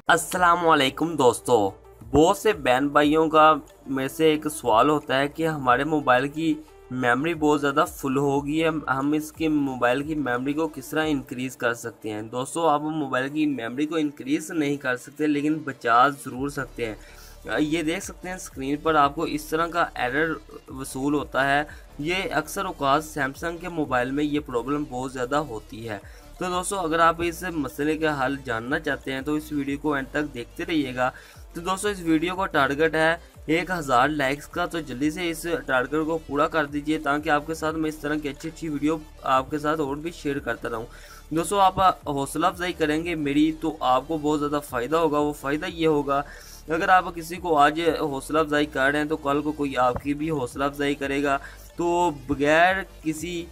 अस्सलामुअलैकुम दोस्तों। बहुत से बहन भाइयों का मेरे से एक सवाल होता है कि हमारे मोबाइल की मेमोरी बहुत ज़्यादा फुल हो गई है, हम इसके मोबाइल की मेमोरी को किस तरह इंक्रीज़ कर सकते हैं। दोस्तों, आप मोबाइल की मेमोरी को इंक्रीज़ नहीं कर सकते लेकिन बचा ज़रूर सकते हैं। ये देख सकते हैं स्क्रीन पर आपको इस तरह का एरर वसूल होता है। ये अक्सर औकात सैमसंग के मोबाइल में ये प्रॉब्लम बहुत ज़्यादा होती है। तो दोस्तों, अगर आप इस मसले का हल जानना चाहते हैं तो इस वीडियो को एंड तक देखते रहिएगा। तो दोस्तों, इस वीडियो का टारगेट है 1000 लाइक्स का, तो जल्दी से इस टारगेट को पूरा कर दीजिए ताकि आपके साथ मैं इस तरह की अच्छी अच्छी वीडियो आपके साथ और भी शेयर करता रहूँ। दोस्तों, आप हौसला अफजाई करेंगे मेरी तो आपको बहुत ज़्यादा फ़ायदा होगा। वो फ़ायदा ये होगा, अगर आप किसी को आज हौसला अफजाई कर रहे हैं तो कल को कोई आपकी भी हौसला अफजाई करेगा। तो बगैर किसी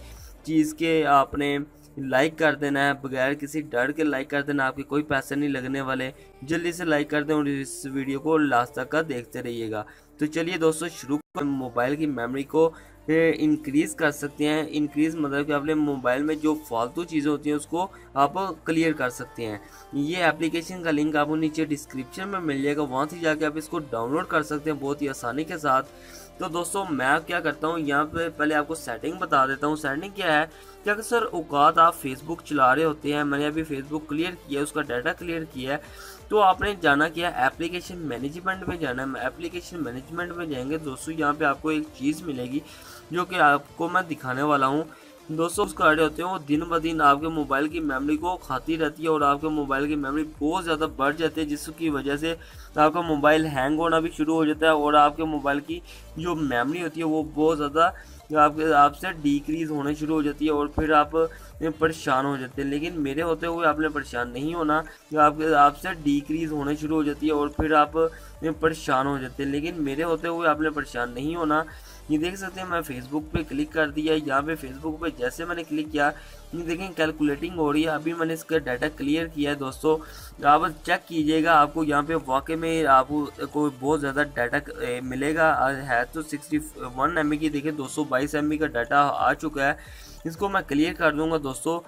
चीज़ के आपने लाइक कर देना है, बगैर किसी डर के लाइक कर देना, आपके कोई पैसे नहीं लगने वाले। जल्दी से लाइक कर दें और इस वीडियो को लास्ट तक का देखते रहिएगा। तो चलिए दोस्तों, शुरू कर मोबाइल की मेमोरी को इंक्रीज़ कर सकते हैं। इंक्रीज़ मतलब कि अपने मोबाइल में जो फालतू चीज़ें होती हैं उसको आप क्लियर कर सकते हैं। ये एप्लीकेशन का लिंक आपको नीचे डिस्क्रिप्शन में मिल जाएगा, वहाँ से जाके आप इसको डाउनलोड कर सकते हैं बहुत ही आसानी के साथ। तो दोस्तों, मैं क्या करता हूँ यहाँ पे पहले आपको सेटिंग बता देता हूँ। सेटिंग क्या है कि अगर सर औकात आप फेसबुक चला रहे होते हैं, मैंने अभी फेसबुक क्लियर किया है, उसका डाटा क्लियर किया है, तो आपने जाना क्या एप्लीकेशन मैनेजमेंट में जाना है। एप्लीकेशन मैनेजमेंट में जाएंगे दोस्तों, यहाँ पे आपको एक चीज़ मिलेगी जो कि आपको मैं दिखाने वाला हूँ। दोस्तों, उस कार्ड होते हैं वो दिन ब दिन आपके मोबाइल की मेमोरी को खाती रहती है और आपके मोबाइल की मेमोरी बहुत ज़्यादा बढ़ जाती है, जिसकी वजह से आपका मोबाइल हैंग होना भी शुरू हो जाता है और आपके मोबाइल की जो मेमोरी होती है वो बहुत ज़्यादा आपसे डिक्रीज़ होने शुरू हो जाती है और फिर आप परेशान हो जाते हैं। लेकिन मेरे होते हुए आपने परेशान नहीं होना, आपसे डिक्रीज़ होने शुरू हो जाती है और फिर आप परेशान हो जाते हैं। लेकिन मेरे होते हुए आपने परेशान नहीं होना। ये देख सकते हैं मैं फेसबुक पे क्लिक कर दिया। यहाँ पे फेसबुक पे जैसे मैंने क्लिक किया, ये देखें कैलकुलेटिंग हो रही है। अभी मैंने इसका डाटा क्लियर किया है। दोस्तों, आप चेक कीजिएगा, आपको यहाँ पे वाकई में आपको बहुत ज़्यादा डाटा मिलेगा। है तो 61 MB की, देखिए 222 MB का डाटा आ चुका है। इसको मैं क्लियर कर दूँगा। दोस्तों,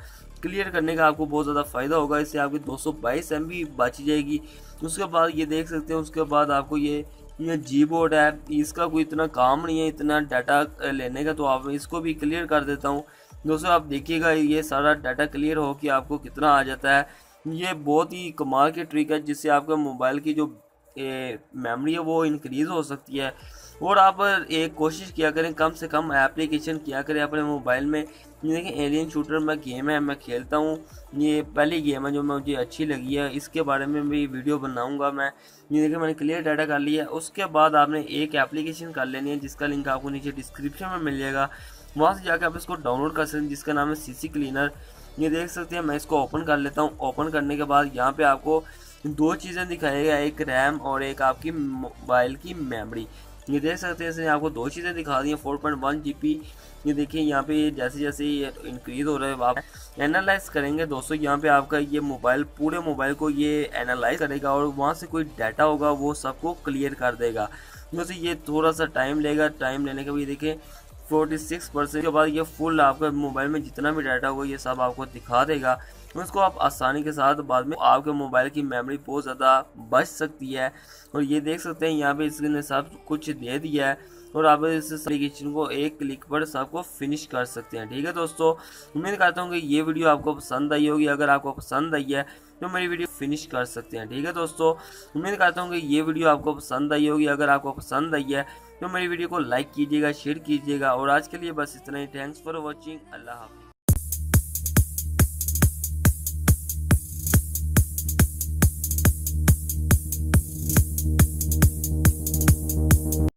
क्लियर करने का आपको बहुत ज़्यादा फ़ायदा होगा, इससे आपकी 222 MB बच जाएगी। उसके बाद ये देख सकते हैं, उसके बाद आपको ये जी बोर्ड है, इसका कोई इतना काम नहीं है इतना डाटा लेने का, तो आप इसको भी क्लियर कर देता हूँ। दोस्तों, आप देखिएगा ये सारा डाटा क्लियर हो कि आपको कितना आ जाता है। ये बहुत ही कमाल की ट्रिक है जिससे आपका मोबाइल की जो मेमोरी है वो इंक्रीज़ हो सकती है। और आप एक कोशिश किया करें, कम से कम एप्लीकेशन किया करें अपने मोबाइल में। ये देखिए एलियन शूटर मैं गेम है, मैं खेलता हूँ। ये पहली गेम है जो मुझे अच्छी लगी है, इसके बारे में भी वीडियो बनाऊंगा मैं। ये देखिए मैंने क्लियर डाटा कर लिया है। उसके बाद आपने एक एप्लीकेशन कर लेनी है जिसका लिंक आपको नीचे डिस्क्रिप्शन में मिल जाएगा, वहाँ से जाकर आप इसको डाउनलोड कर सकते हैं, जिसका नाम है सीसी क्लीनर। ये देख सकते हैं, मैं इसको ओपन कर लेता हूँ। ओपन करने के बाद यहाँ पे आपको दो चीज़ें दिखाएगा, एक रैम और एक आपकी मोबाइल की मेमोरी। ये देख सकते हैं, इसने आपको दो चीज़ें दिखा दी हैं, 4.1 GB। ये देखिए यहाँ पे जैसे जैसे ये इंक्रीज़ हो रहा है आप एनालाइज करेंगे। दोस्तों, यहाँ पे आपका ये मोबाइल पूरे मोबाइल को ये एनालाइज करेगा और वहाँ से कोई डाटा होगा वो सबको क्लियर कर देगा। दोस्तों, ये थोड़ा सा टाइम लेगा। टाइम लेने के बाद देखिए 46% के बाद ये फुल आपका मोबाइल में जितना भी डाटा होगा ये सब आपको दिखा देगा। उसको आप आसानी के साथ बाद में आपके मोबाइल की मेमोरी बहुत ज़्यादा बच सकती है। और ये देख सकते हैं यहाँ पे इसने सब कुछ दे दिया है और आप इस एप्लीकेशन को एक क्लिक पर सबको फिनिश कर सकते हैं। ठीक है दोस्तों, उम्मीद करता हूँ कि ये वीडियो आपको पसंद आई होगी। अगर आपको पसंद आई है तो मेरी वीडियो फिनिश कर सकते हैं। ठीक है दोस्तों, उम्मीद करता हूँ कि ये वीडियो आपको पसंद आई होगी। अगर आपको पसंद आई है तो मेरी वीडियो को लाइक कीजिएगा, शेयर कीजिएगा। और आज के लिए बस इतना ही। Thanks for watching. अल्लाह हाफ़िज़।